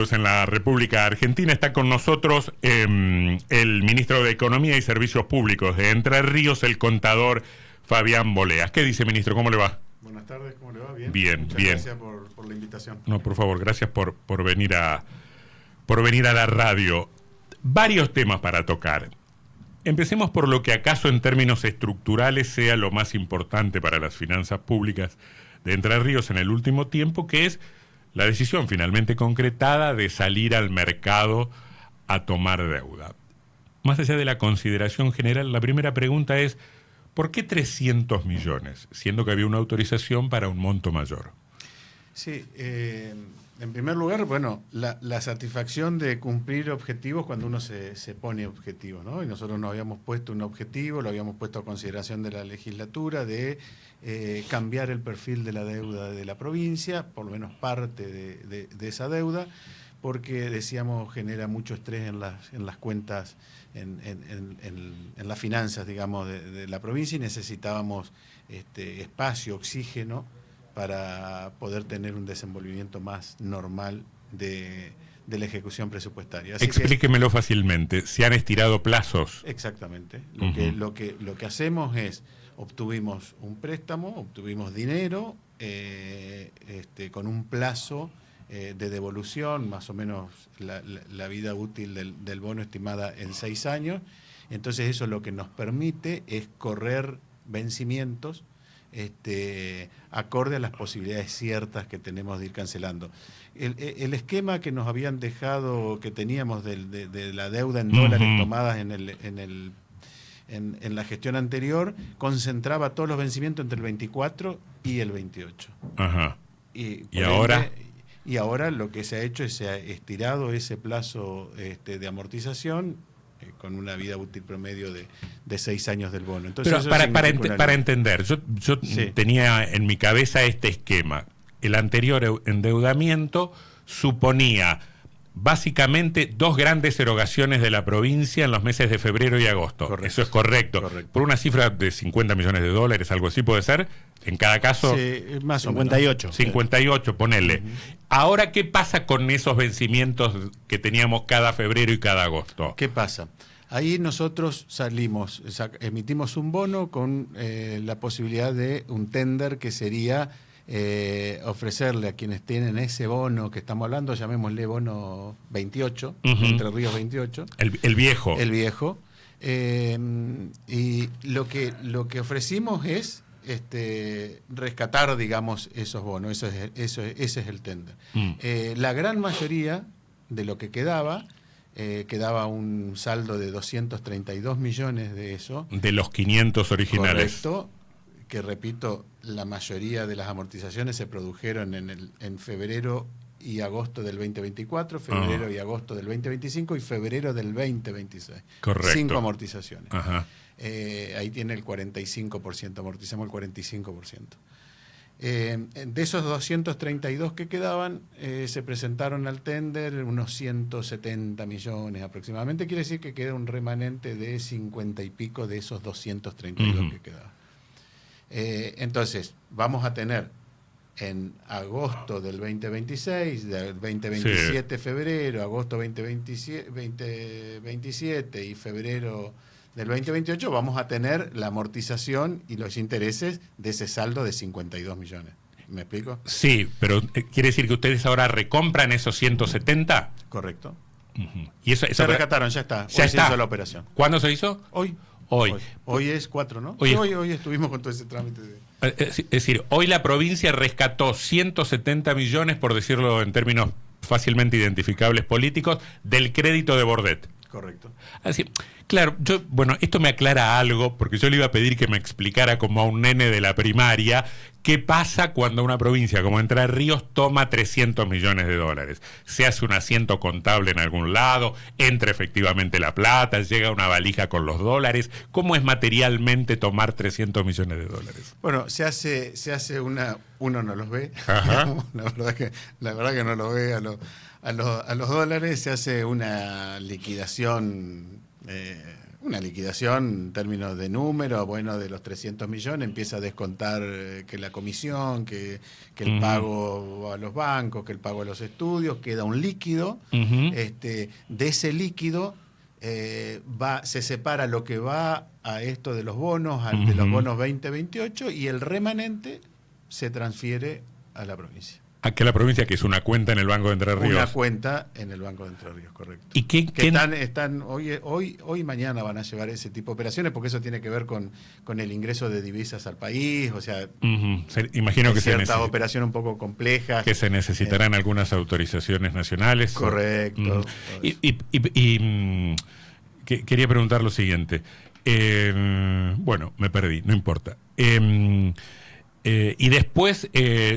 En la República Argentina está con nosotros el ministro de Economía y Servicios Públicos de Entre Ríos, el contador Fabián Boleas. ¿Qué dice, ministro? ¿Cómo le va? Buenas tardes, ¿cómo le va? Bien. Bien, Muchas bien. Gracias por la invitación. No, por favor, gracias por venir a la radio. Varios temas para tocar. Empecemos por lo que acaso en términos estructurales sea lo más importante para las finanzas públicas de Entre Ríos en el último tiempo, que es la decisión finalmente concretada de salir al mercado a tomar deuda. Más allá de la consideración general, la primera pregunta es, ¿por qué 300 millones? Siendo que había una autorización para un monto mayor. Sí, en primer lugar, bueno, la satisfacción de cumplir objetivos cuando uno se pone objetivos, ¿no? Y nosotros nos habíamos puesto un objetivo, lo habíamos puesto a consideración de la legislatura, de cambiar el perfil de la deuda de la provincia, por lo menos parte de esa deuda, porque decíamos genera mucho estrés en las cuentas, en las finanzas, digamos, de la provincia, y necesitábamos espacio, oxígeno, para poder tener un desenvolvimiento más normal de la ejecución presupuestaria. Así Explíquemelo fácilmente. ¿Se han estirado plazos? Exactamente. Lo que hacemos es, obtuvimos un préstamo, obtuvimos dinero con un plazo de devolución, más o menos la vida útil del bono estimada en 6 años. Entonces eso lo que nos permite es correr vencimientos acorde a las posibilidades ciertas que tenemos de ir cancelando. El esquema que nos habían dejado, que teníamos de la deuda en dólares tomadas en la gestión anterior, concentraba todos los vencimientos entre el 24 y el 28. Ajá. ¿Y ahora? Y ahora lo que se ha hecho es se ha estirado ese plazo de amortización con una vida útil promedio de 6 años del bono. Entonces, pero para entender, yo sí. tenía en mi cabeza este esquema. El anterior endeudamiento suponía básicamente 2 grandes erogaciones de la provincia en los meses de febrero y agosto. Correcto. Eso es correcto. Por una cifra de 50 millones de dólares, algo así puede ser. En cada caso, sí, más 58. O menos. 58, ponele. Ahora, ¿qué pasa con esos vencimientos que teníamos cada febrero y cada agosto? ¿Qué pasa? Ahí nosotros emitimos un bono con la posibilidad de un tender que sería ofrecerle a quienes tienen ese bono que estamos hablando, llamémosle bono 28, Entre Ríos 28. El viejo. El viejo. Y lo que ofrecimos es rescatar, digamos, esos bonos. Ese es el tender. La gran mayoría de lo que quedaba un saldo de 232 millones de eso. De los 500 originales. Correcto, que repito, la mayoría de las amortizaciones se produjeron en febrero y agosto del 2024, febrero y agosto del 2025 y febrero del 2026. Correcto. 5 amortizaciones. Ajá. Ahí tiene el 45%, amortizamos el 45%. De esos 232 que quedaban, se presentaron al tender unos 170 millones aproximadamente. Quiere decir que queda un remanente de 50 y pico de esos 232 que quedaban. Entonces, vamos a tener en agosto del 2026, del 2027 febrero, agosto 2027 y febrero del 2028, vamos a tener la amortización y los intereses de ese saldo de 52 millones. ¿Me explico? Sí, pero ¿quiere decir que ustedes ahora recompran esos 170? Correcto. Y eso Se rescataron, ya está. Ya Hoy está. se hizo la operación. ¿Cuándo se hizo? Hoy. Hoy. Hoy es 4, ¿no? Hoy estuvimos con todo ese trámite. Es decir, hoy la provincia rescató 170 millones, por decirlo en términos fácilmente identificables políticos, del crédito de Bordet. Correcto. Así, claro, esto me aclara algo, porque yo le iba a pedir que me explicara como a un nene de la primaria qué pasa cuando una provincia como Entre Ríos toma 300 millones de dólares. Se hace un asiento contable en algún lado, entra efectivamente la plata, llega una valija con los dólares. ¿Cómo es materialmente tomar 300 millones de dólares? Bueno, se hace uno no los ve. Ajá. la verdad que no los ve a los dólares, se hace una liquidación una liquidación en términos de número, bueno, de los 300 millones, empieza a descontar que la comisión, que el pago a los bancos, que el pago a los estudios, queda un líquido. De ese líquido se separa lo que va a esto de los bonos, de los bonos 2028, y el remanente se transfiere a la provincia. ¿A que la provincia, que es una cuenta en el Banco de Entre Ríos? Una cuenta en el Banco de Entre Ríos, correcto. ¿Y están hoy y mañana van a llevar ese tipo de operaciones, porque eso tiene que ver con el ingreso de divisas al país, o sea, imagino que ciertas operaciones un poco complejas. Que se necesitarán algunas autorizaciones nacionales. Correcto. Quería preguntar lo siguiente. Bueno, me perdí, no importa. Y después,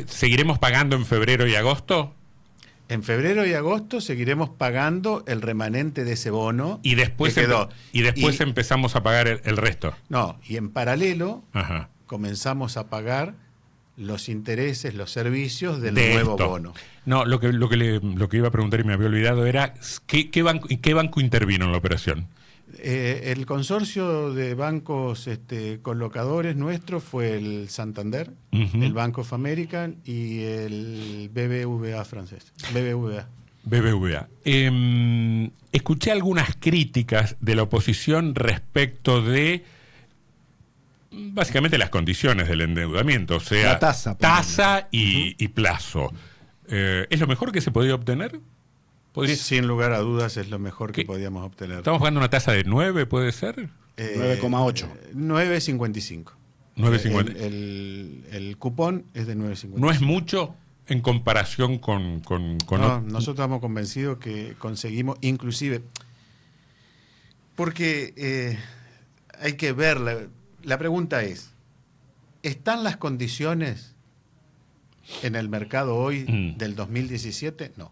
¿seguiremos pagando en febrero y agosto? En febrero y agosto seguiremos pagando el remanente de ese bono. Y después, empezamos a pagar el resto. No, y en paralelo comenzamos a pagar los intereses, los servicios del nuevo bono. No, lo que iba a preguntar y me había olvidado era ¿qué banco intervino en la operación? El consorcio de bancos colocadores nuestro fue el Santander, el Bank of American y el BBVA francés. BBVA. Escuché algunas críticas de la oposición respecto de básicamente las condiciones del endeudamiento, o sea, la tasa y plazo. ¿Es lo mejor que se podía obtener? Sin lugar a dudas es lo mejor que podíamos obtener. ¿Estamos pagando una tasa de 9, puede ser? 9,8. 9,55. 9,50. El cupón es de 9,55. ¿No es mucho en comparación con no, nosotros estamos convencidos que conseguimos, inclusive, porque hay que ver, la pregunta es, ¿están las condiciones en el mercado hoy del 2017? No.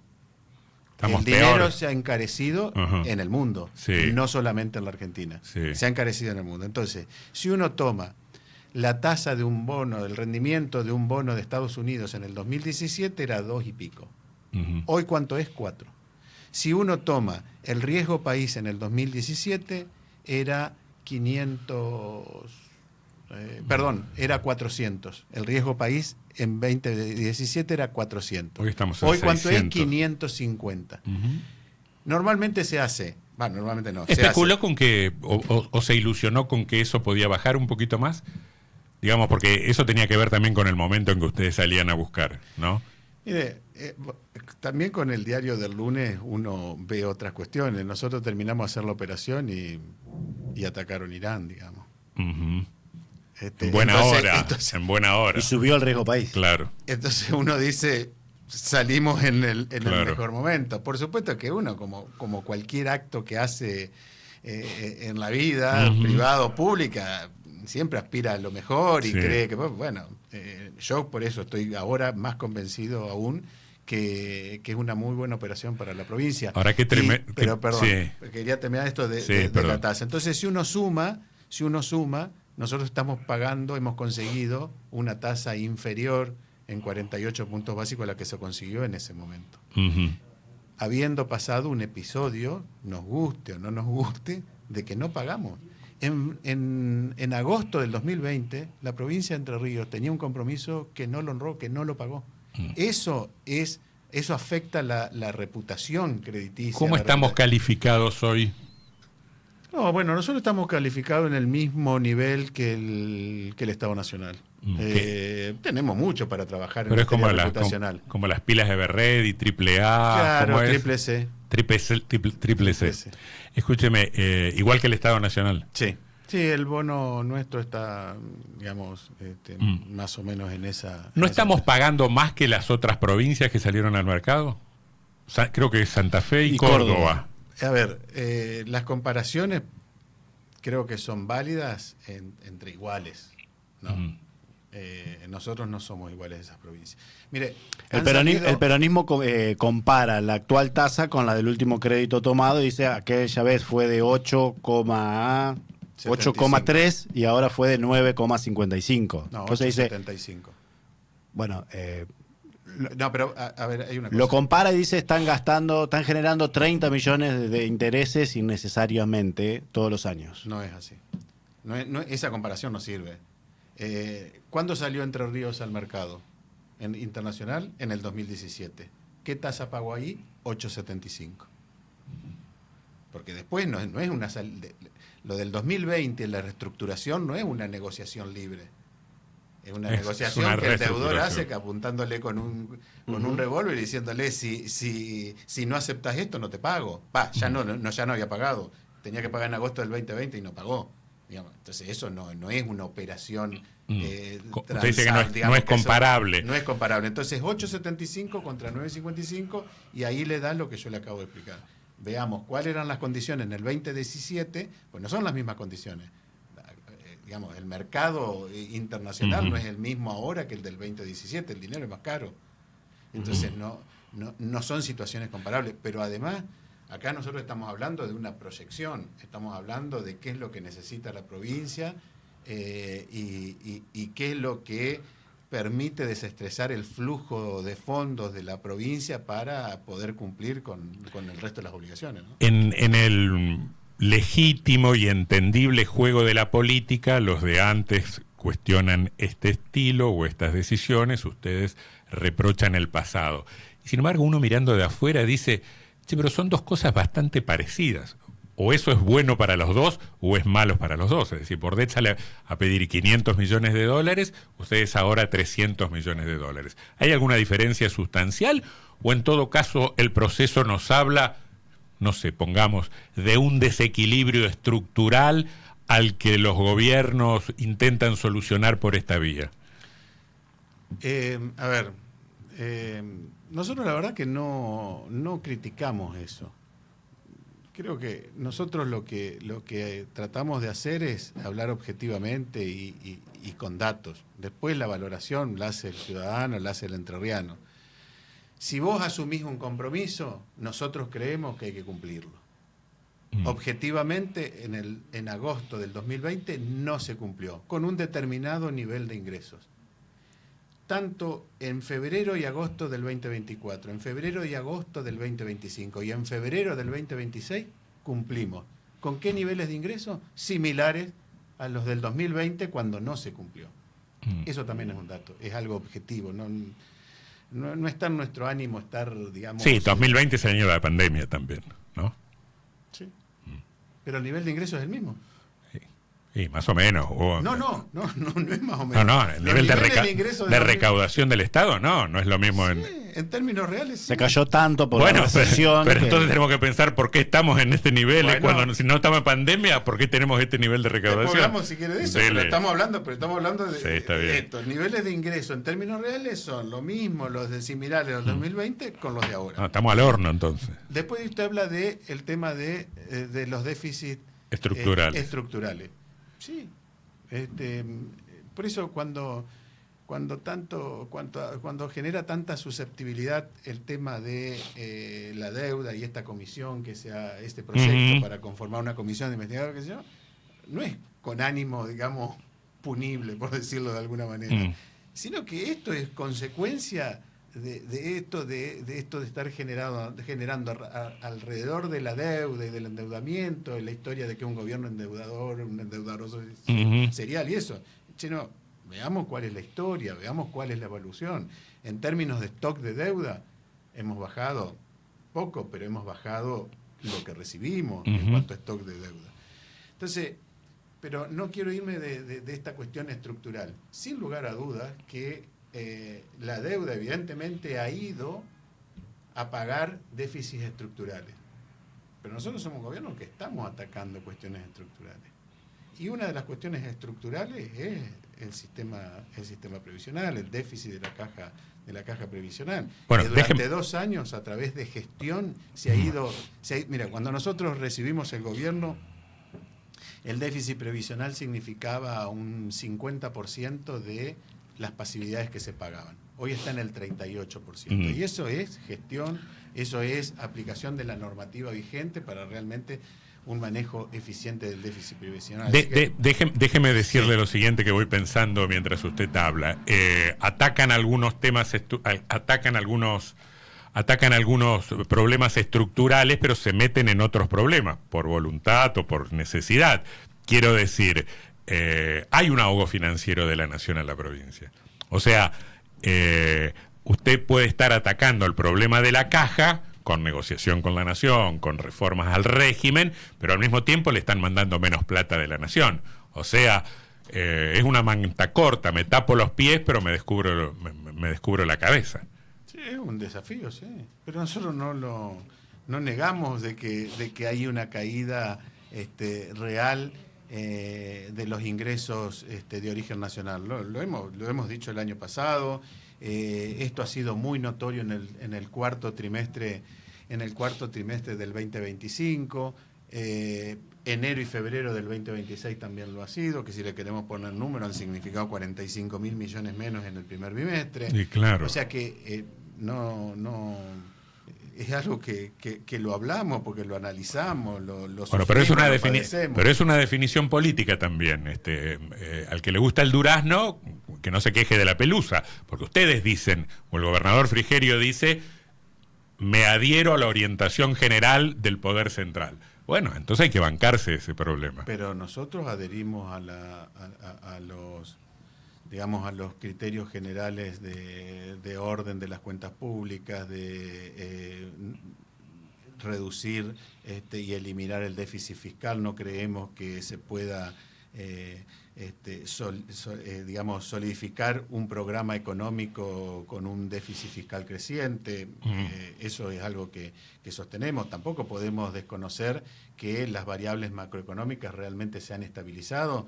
El dinero se ha encarecido en el mundo, no solamente en la Argentina. Se ha encarecido en el mundo. Entonces, si uno toma la tasa de un bono, el rendimiento de un bono de Estados Unidos en el 2017 era 2 y pico. Hoy, ¿cuánto es? 4. Si uno toma el riesgo país en el 2017, era era 400. El riesgo país en 2017 era 400. Hoy ¿cuánto es? 550. Normalmente se hace, normalmente no. ¿Especuló con que, o se ilusionó con que eso podía bajar un poquito más? Digamos, porque eso tenía que ver también con el momento en que ustedes salían a buscar, ¿no? Mire, también con el diario del lunes uno ve otras cuestiones. Nosotros terminamos de hacer la operación y atacaron Irán, digamos. En buena hora. Y subió el riesgo país. Claro. Entonces uno dice, salimos en el mejor momento. Por supuesto que uno, como cualquier acto que hace en la vida, privada o pública, siempre aspira a lo mejor y cree que, yo por eso estoy ahora más convencido aún que es una muy buena operación para la provincia. Ahora pero perdón, quería terminar esto de la tasa. Entonces, si uno suma, nosotros estamos pagando, hemos conseguido una tasa inferior en 48 puntos básicos a la que se consiguió en ese momento. Habiendo pasado un episodio, nos guste o no nos guste, de que no pagamos. En agosto del 2020, la provincia de Entre Ríos tenía un compromiso que no lo honró, que no lo pagó. Eso afecta la reputación crediticia. ¿Cómo estamos calificados hoy? No, bueno, nosotros estamos calificados en el mismo nivel que el Estado Nacional. Tenemos mucho para trabajar en materia reputacional. Como las pilas de Berred y AAA. Claro, triple C. Triple C. Escúcheme, igual que el Estado Nacional. Sí, el bono nuestro está, digamos, más o menos en esa... ¿No estamos pagando más que las otras provincias que salieron al mercado? Creo que Santa Fe y Córdoba. A ver, las comparaciones creo que son válidas entre iguales, ¿no? Nosotros no somos iguales a esas provincias. Mire, el peronismo compara la actual tasa con la del último crédito tomado y dice aquella vez fue de 8,3 y ahora fue de 9,55. No, entonces 8,75. Bueno, No, pero a ver, hay una cosa. Lo compara y dice están generando 30 millones de intereses innecesariamente todos los años. No es así. Esa comparación no sirve. ¿Cuándo salió Entre Ríos al mercado internacional? En el 2017. ¿Qué tasa pagó ahí? 8,75. Porque después no es una lo del 2020, la reestructuración, no es una negociación libre. Es una negociación que el deudor hace apuntándole con un revólver y diciéndole si no aceptas esto no te pago. Ya no había pagado. Tenía que pagar en agosto del 2020 y no pagó. Digamos. Entonces eso no es una operación Usted dice que no es comparable. No es comparable. Entonces 8,75 contra 9,55 y ahí le da lo que yo le acabo de explicar. Veamos cuáles eran las condiciones en el 2017, pues no son las mismas condiciones. Digamos, el mercado internacional no es el mismo ahora que el del 2017, el dinero es más caro. Entonces no son situaciones comparables, pero además acá nosotros estamos hablando de una proyección, estamos hablando de qué es lo que necesita la provincia y qué es lo que permite desestresar el flujo de fondos de la provincia para poder cumplir con el resto de las obligaciones, ¿no? En el legítimo y entendible juego de la política, los de antes cuestionan este estilo o estas decisiones, ustedes reprochan el pasado. Y sin embargo, uno mirando de afuera dice, che, pero son dos cosas bastante parecidas. O eso es bueno para los dos o es malo para los dos. Es decir, Bordet sale a pedir 500 millones de dólares, ustedes ahora 300 millones de dólares. ¿Hay alguna diferencia sustancial? ¿O en todo caso el proceso nos habla, no sé, pongamos, de un desequilibrio estructural al que los gobiernos intentan solucionar por esta vía? Nosotros la verdad que no criticamos eso. Creo que nosotros lo que tratamos de hacer es hablar objetivamente y con datos. Después la valoración la hace el ciudadano, la hace el entrerriano. Si vos asumís un compromiso, nosotros creemos que hay que cumplirlo. Objetivamente, en agosto del 2020 no se cumplió, con un determinado nivel de ingresos. Tanto en febrero y agosto del 2024, en febrero y agosto del 2025 y en febrero del 2026 cumplimos. ¿Con qué niveles de ingresos? Similares a los del 2020 cuando no se cumplió. Eso también es un dato, es algo objetivo. No está en nuestro ánimo estar, digamos... Sí, 2020 es el año de la pandemia también, ¿no? Sí. Pero el nivel de ingresos es el mismo. Sí, más o menos. No es más o menos. No, el nivel de recaudación del Estado no es lo mismo. Sí, en términos reales sí. Se cayó tanto por la recesión. Pero entonces tenemos que pensar por qué estamos en este nivel. Cuando si no estamos en pandemia, ¿por qué tenemos este nivel de recaudación? Hablamos si quiere de eso, pero estamos hablando de está bien. esto. Niveles de ingreso en términos reales son lo mismo los de similares al 2020 con los de ahora. No, estamos al horno entonces. Después usted habla del tema de los déficits estructurales. Sí, por eso cuando genera tanta susceptibilidad el tema de la deuda y esta comisión que sea este proyecto para conformar una comisión de investigadores, que sea, no es con ánimo, digamos, punible, por decirlo de alguna manera, sino que esto es consecuencia de esto de estar generando alrededor de la deuda y del endeudamiento, y la historia de que un gobierno endeudador serial y eso. Veamos cuál es la historia, veamos cuál es la evolución. En términos de stock de deuda, hemos bajado poco, pero hemos bajado lo que recibimos en cuanto a stock de deuda. Entonces, pero no quiero irme de esta cuestión estructural. Sin lugar a dudas que la deuda evidentemente ha ido a pagar déficits estructurales. Pero nosotros somos un gobierno que estamos atacando cuestiones estructurales. Y una de las cuestiones estructurales es el sistema previsional, el déficit de la caja previsional. Bueno, que durante 2 años, a través de gestión, se ha ido... Mira, cuando nosotros recibimos el gobierno, el déficit previsional significaba un 50% de las pasividades que se pagaban. Hoy está en el 38%. Y eso es gestión, eso es aplicación de la normativa vigente para realmente un manejo eficiente del déficit previsional. Déjeme decirle lo siguiente que voy pensando mientras usted habla. Atacan algunos temas, atacan algunos problemas estructurales, pero se meten en otros problemas, por voluntad o por necesidad. Quiero decir, hay un ahogo financiero de la nación a la provincia. O sea, usted puede estar atacando el problema de la caja con negociación con la nación, con reformas al régimen, pero al mismo tiempo le están mandando menos plata de la nación. O sea, es una manta corta, me tapo los pies, pero me descubro la cabeza. Sí, es un desafío, sí. Pero nosotros no negamos de que hay una caída real de los ingresos de origen nacional. Lo hemos dicho el año pasado. Esto ha sido muy notorio en el cuarto trimestre del 2025. Enero y febrero del 2026 también lo ha sido, que si le queremos poner número han significado 45.000 millones menos en el primer bimestre. Sí, claro. O sea que no es algo que lo hablamos porque lo analizamos, lo bueno, pero es una definición política también. Al que le gusta el durazno, que no se queje de la pelusa, porque ustedes dicen, o el gobernador Frigerio dice, me adhiero a la orientación general del Poder Central. Bueno, entonces hay que bancarse ese problema. Pero nosotros adherimos a los criterios generales de orden de las cuentas públicas, de reducir y eliminar el déficit fiscal. No creemos que se pueda solidificar un programa económico con un déficit fiscal creciente. Eso es algo que sostenemos. Tampoco podemos desconocer que las variables macroeconómicas realmente se han estabilizado.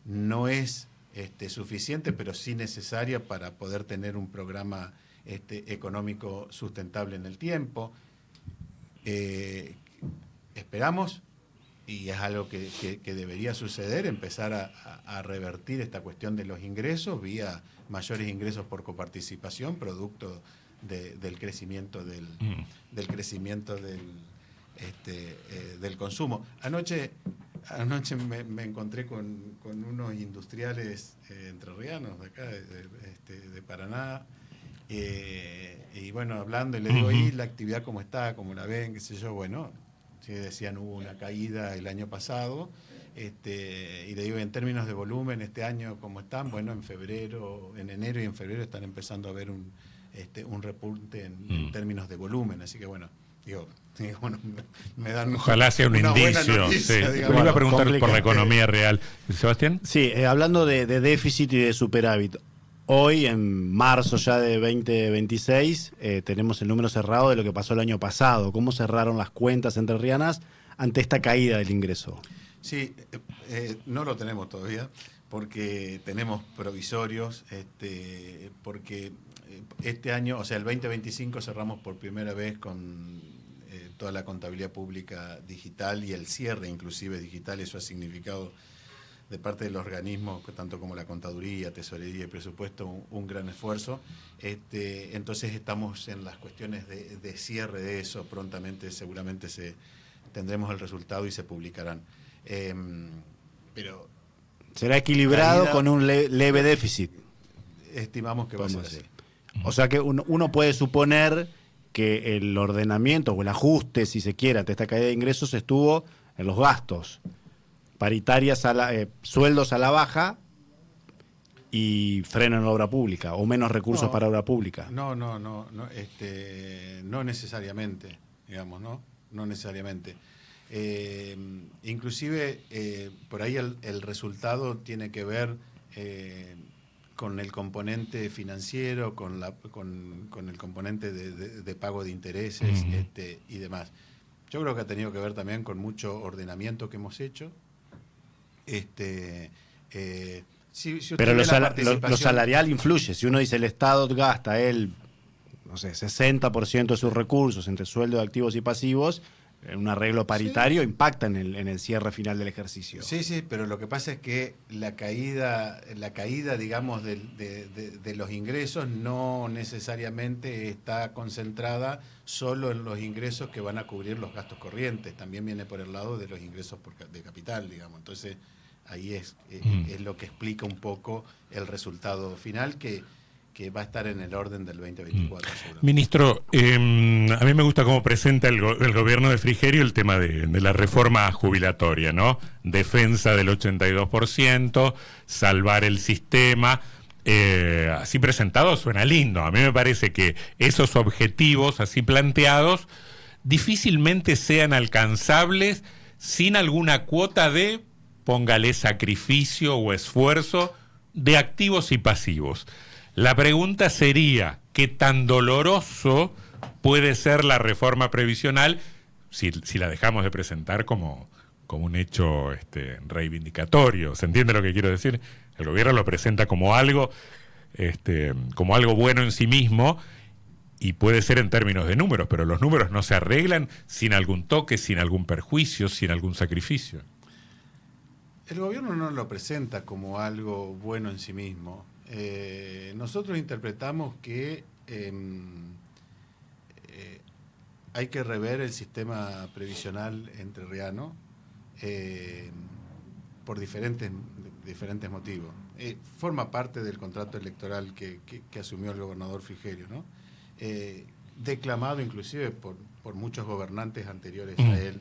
No es suficiente, pero sí necesaria para poder tener un programa económico sustentable en el tiempo. Esperamos, y es algo que debería suceder, empezar a revertir esta cuestión de los ingresos vía mayores ingresos por coparticipación, producto del crecimiento del consumo. Anoche me encontré con unos industriales entrerrianos de acá, de Paraná, y bueno, hablando, y le digo, ¿y la actividad cómo está? ¿Cómo la ven? ¿Qué sé yo? Bueno, sí, decían, hubo una caída el año pasado, y le digo, en términos de volumen, este año, ¿cómo están? Bueno, en enero y en febrero están empezando a ver un repunte en términos de volumen, así que bueno, bueno, me dan ojalá sea un indicio. Noticia, sí. Me iba a preguntar por la economía real. ¿Sebastián? Sí, hablando de déficit y de superávit. Hoy, en marzo ya de 2026, tenemos el número cerrado de lo que pasó el año pasado. ¿Cómo cerraron las cuentas entrerrianas ante esta caída del ingreso? Sí, no lo tenemos todavía porque tenemos provisorios, porque este año, o sea, el 2025 cerramos por primera vez con toda la contabilidad pública digital y el cierre inclusive digital. Eso ha significado de parte del organismo, tanto como la contaduría, tesorería y presupuesto, un gran esfuerzo. Entonces estamos en las cuestiones de cierre de eso. Prontamente seguramente tendremos el resultado y se publicarán. Pero será equilibrado con un leve déficit. Estimamos que va a ser así. O sea que uno puede suponer que el ordenamiento o el ajuste, si se quiere, ante esta caída de ingresos estuvo en los gastos. Paritarias, sueldos a la baja y freno en obra pública, o menos recursos para obra pública. No necesariamente, digamos, no necesariamente. Inclusive, por ahí el resultado tiene que ver con el componente financiero, con el componente de pago de intereses y demás. Yo creo que ha tenido que ver también con mucho ordenamiento que hemos hecho. Pero lo salarial influye. Si uno dice el Estado gasta 60% de sus recursos entre sueldos de activos y pasivos, un arreglo paritario impacta en el cierre final del ejercicio. Sí, pero lo que pasa es que la caída digamos, de los ingresos no necesariamente está concentrada solo en los ingresos que van a cubrir los gastos corrientes, también viene por el lado de los ingresos de capital, digamos. Entonces, ahí es lo que explica un poco el resultado final que va a estar en el orden del 2024. Ministro, a mí me gusta cómo presenta el gobierno de Frigerio el tema de la reforma jubilatoria, ¿no? Defensa del 82%, salvar el sistema. Así presentado suena lindo. A mí me parece que esos objetivos así planteados difícilmente sean alcanzables sin alguna cuota de, póngale, sacrificio o esfuerzo de activos y pasivos. La pregunta sería, ¿qué tan doloroso puede ser la reforma previsional si la dejamos de presentar como un hecho reivindicatorio? ¿Se entiende lo que quiero decir? El gobierno lo presenta como algo bueno en sí mismo, y puede ser en términos de números, pero los números no se arreglan sin algún toque, sin algún perjuicio, sin algún sacrificio. El gobierno no lo presenta como algo bueno en sí mismo. Nosotros interpretamos que hay que rever el sistema previsional entrerriano por diferentes motivos. Forma parte del contrato electoral que asumió el gobernador Frigerio, ¿no? Declamado inclusive por muchos gobernantes anteriores a él,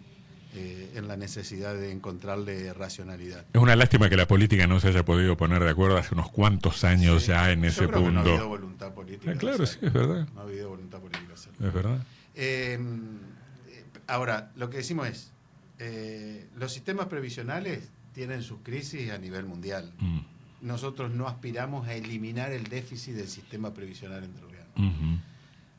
en la necesidad de encontrarle racionalidad. Es una lástima que la política no se haya podido poner de acuerdo hace unos cuantos años ya en ese punto. No ha habido voluntad política. Claro, sí, es verdad. No ha habido voluntad política. Es verdad. Ahora, lo que decimos es, los sistemas previsionales tienen sus crisis a nivel mundial. Nosotros no aspiramos a eliminar el déficit del sistema previsional entrerriano.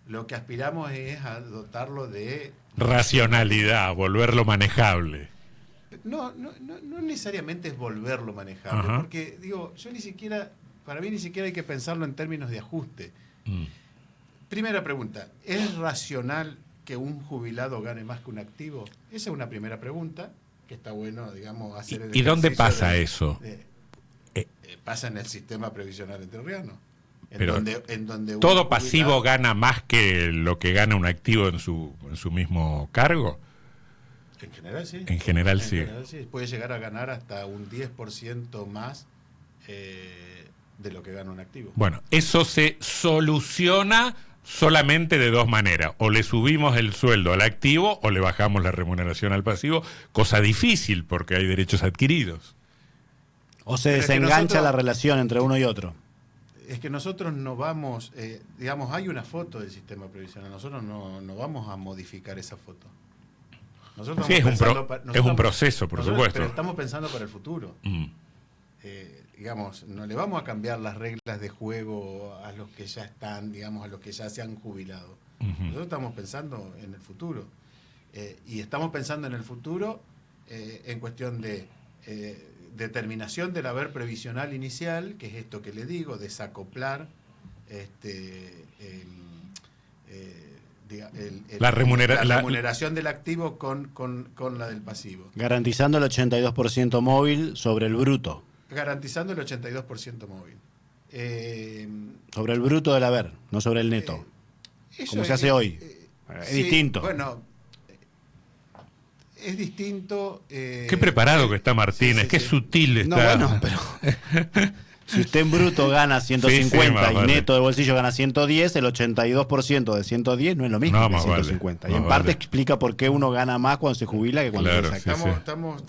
Lo que aspiramos es a dotarlo de racionalidad, volverlo manejable. No necesariamente es volverlo manejable, porque digo, para mí ni siquiera hay que pensarlo en términos de ajuste. Primera pregunta, ¿es racional que un jubilado gane más que un activo? Esa es una primera pregunta que está bueno, digamos, hacer. ¿Y dónde pasa eso? Pasa en el sistema previsional entrerriano. Pero en donde ¿todo pasivo gana más que lo que gana un activo en su mismo cargo? En general sí. En general sí. Puede llegar a ganar hasta un 10% más de lo que gana un activo. Bueno, eso se soluciona solamente de dos maneras. O le subimos el sueldo al activo o le bajamos la remuneración al pasivo, cosa difícil porque hay derechos adquiridos. O se desengancha la relación entre uno y otro. Es que nosotros no vamos, digamos, hay una foto del sistema previsional, nosotros no vamos a modificar esa foto. Nosotros sí, es un proceso, por supuesto. Pero estamos pensando para el futuro. Digamos, no le vamos a cambiar las reglas de juego a los que ya están, digamos, a los que ya se han jubilado. Nosotros estamos pensando en el futuro. Y estamos pensando en el futuro en cuestión de determinación del haber previsional inicial, que es esto que le digo, desacoplar la remuneración del activo con la del pasivo. Garantizando el 82% móvil sobre el bruto. Garantizando el 82% móvil. Sobre el bruto del haber, no sobre el neto. Como se hace hoy. Es sí, distinto. Bueno, es distinto. Qué preparado que está Martínez, qué sutil está. No, bueno, pero si usted en bruto gana 150 y neto de bolsillo gana 110, el 82% de 110 no es lo mismo que 150. Y en parte explica por qué uno gana más cuando se jubila que cuando se saca. Estamos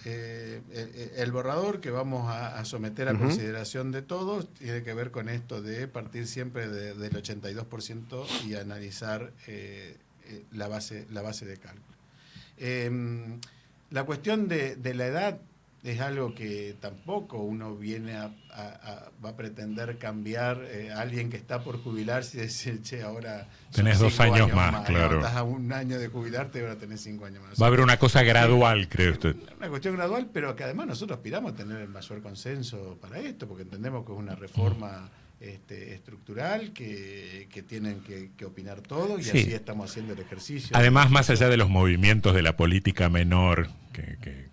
el borrador que vamos a someter a consideración de todos tiene que ver con esto de partir siempre del 82% y analizar la base de cálculo. La cuestión de la edad es algo que tampoco uno va a pretender cambiar a alguien que está por jubilarse y decir, che, ahora tenés 2 años más, claro. Estás a un año de jubilarte y ahora tenés 5 años más. Va a haber una cosa gradual, cree usted. Una cuestión gradual, pero que además nosotros aspiramos a tener el mayor consenso para esto, porque entendemos que es una reforma estructural que tienen que opinar todo y Sí. así estamos haciendo el ejercicio. Además, más allá de los movimientos de la política menor que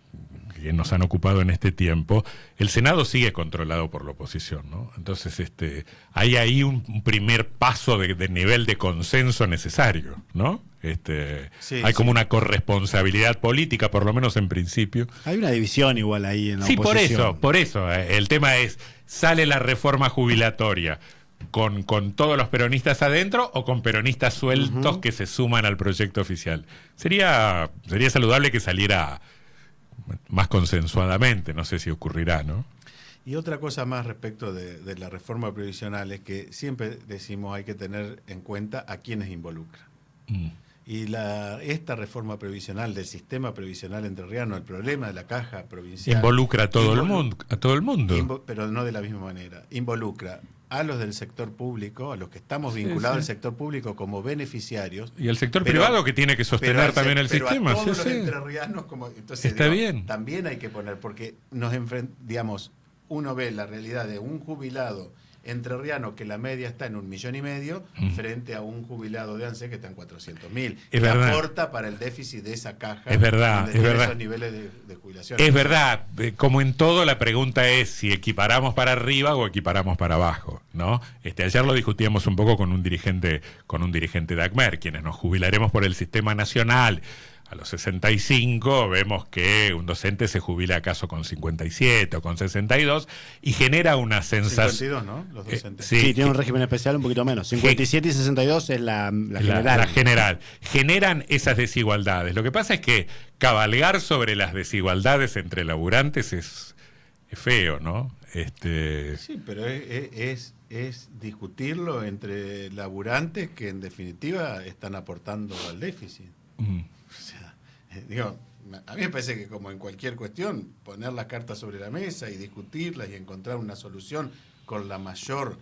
nos han ocupado en este tiempo, el Senado sigue controlado por la oposición, ¿no? Entonces, hay ahí un primer paso de nivel de consenso necesario, ¿no? Sí, hay como sí. una corresponsabilidad política, por lo menos en principio. Hay una división igual ahí en la Sí, oposición. por eso. El tema es, ¿sale la reforma jubilatoria con todos los peronistas adentro o con peronistas sueltos que se suman al proyecto oficial? Sería saludable que saliera más consensuadamente, no sé si ocurrirá, ¿no? Y otra cosa más respecto de la reforma previsional es que siempre decimos hay que tener en cuenta a quienes involucra. Y esta reforma previsional del sistema previsional entrerriano, el problema de la caja provincial... Involucra a todo el mundo. Pero no de la misma manera. Involucra a los del sector público, a los que estamos vinculados al sector público como beneficiarios. Y al sector privado que tiene que sostener también el sistema. A todos Sí, los sí. entrerrianos como... Entonces, Está bien. También hay que poner, porque uno ve la realidad de un jubilado entrerriano que la media está en 1,5 millones frente a un jubilado de ANSES que está en 400.000. Es verdad. Aporta para el déficit de esa caja. Es verdad, donde es tiene verdad. esos niveles de jubilación. Es verdad, como en todo la pregunta es si equiparamos para arriba o equiparamos para abajo, ¿no? Ayer lo discutíamos un poco con un dirigente de ACMER, quienes nos jubilaremos por el sistema nacional. A los 65 vemos que un docente se jubila acaso con 57 o con 62 y genera una sensación... 52, ¿no? Los docentes. Sí, tiene un régimen especial un poquito menos. 57 y 62 es la general. La general. Generan esas desigualdades. Lo que pasa es que cabalgar sobre las desigualdades entre laburantes es feo, ¿no? Sí, pero es discutirlo entre laburantes que en definitiva están aportando al déficit. O sea, a mí me parece que como en cualquier cuestión, poner las cartas sobre la mesa y discutirlas y encontrar una solución con la mayor,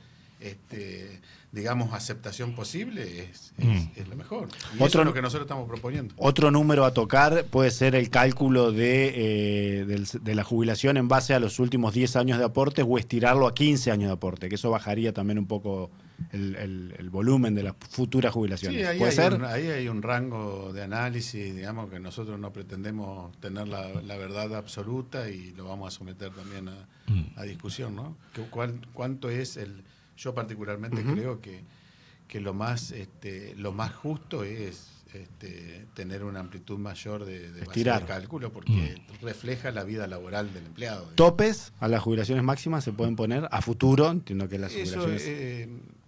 aceptación posible es lo mejor. Y eso es lo que nosotros estamos proponiendo. Otro número a tocar puede ser el cálculo de la jubilación en base a los últimos 10 años de aportes o estirarlo a 15 años de aporte, que eso bajaría también un poco el volumen de las futuras jubilaciones. Sí, ¿Puede ser? Ahí hay un rango de análisis, que nosotros no pretendemos tener la verdad absoluta y lo vamos a someter también a discusión, ¿no? ¿Cuánto es yo particularmente creo que lo más justo es tener una amplitud mayor de base de cálculo porque refleja la vida laboral del empleado. ¿Topes a las jubilaciones máximas se pueden poner a futuro? Entiendo que las jubilaciones... Eso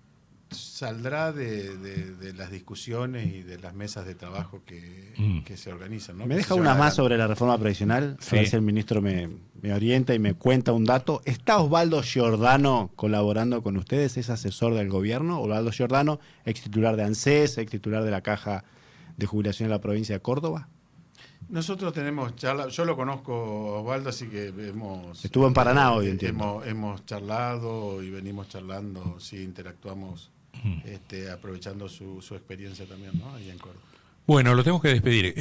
saldrá de las discusiones y de las mesas de trabajo que se organizan, ¿no? Me deja una más sobre la reforma previsional, Sí. a ver si el ministro me orienta y me cuenta un dato. ¿Está Osvaldo Giordano colaborando con ustedes? ¿Es asesor del gobierno? Osvaldo Giordano, ex titular de ANSES, ex titular de la Caja de Jubilación de la provincia de Córdoba. Nosotros tenemos charla, yo lo conozco Osvaldo, así que Estuvo en Paraná hoy, entiendo. Hemos charlado y venimos charlando, sí, interactuamos, aprovechando su experiencia también, ¿no? Ahí en Córdoba. Bueno, lo tengo que despedir.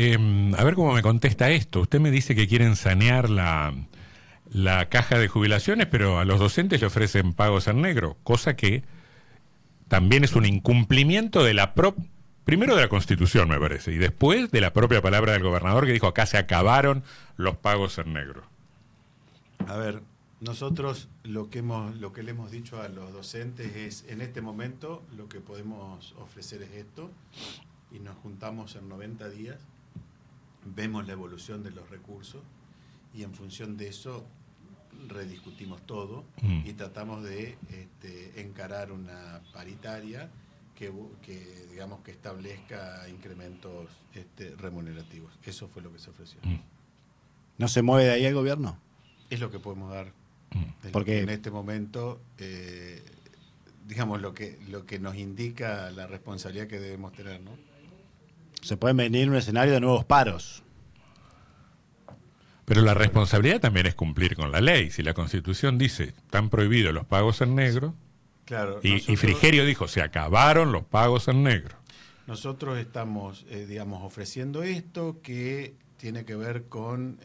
A ver cómo me contesta esto. Usted me dice que quieren sanear la caja de jubilaciones, pero a los docentes le ofrecen pagos en negro, cosa que también es un incumplimiento de primero de la Constitución, me parece, y después de la propia palabra del gobernador que dijo acá se acabaron los pagos en negro. A ver, nosotros lo que le hemos dicho a los docentes es, en este momento lo que podemos ofrecer es esto, y nos juntamos en 90 días, vemos la evolución de los recursos, y en función de eso rediscutimos todo, y tratamos de encarar una paritaria que establezca incrementos remunerativos. Eso fue lo que se ofreció. ¿No se mueve de ahí el gobierno? Es lo que podemos dar. Porque en este momento, lo que nos indica la responsabilidad que debemos tener, ¿no? Se puede venir un escenario de nuevos paros. Pero la responsabilidad también es cumplir con la ley. Si la Constitución dice están prohibidos los pagos en negro, claro, y Frigerio dijo se acabaron los pagos en negro. Nosotros estamos, ofreciendo esto que tiene que ver con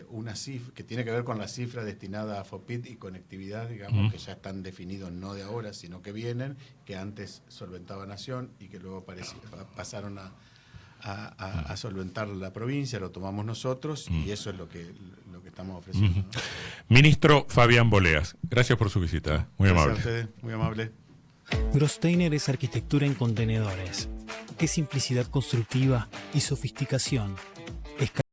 una cifra, que tiene que ver con la cifra destinada a FOPIT y conectividad, digamos, que ya están definidos no de ahora, sino que vienen, que antes solventaba Nación y que luego pasaron a solventar la provincia, lo tomamos nosotros y eso es lo que estamos ofreciendo, ¿no? Ministro Fabián Boleas, gracias por su visita. Muy Gracias amable. a ustedes, muy amable. Grosteiner es arquitectura en contenedores. Es simplicidad constructiva y sofisticación. Es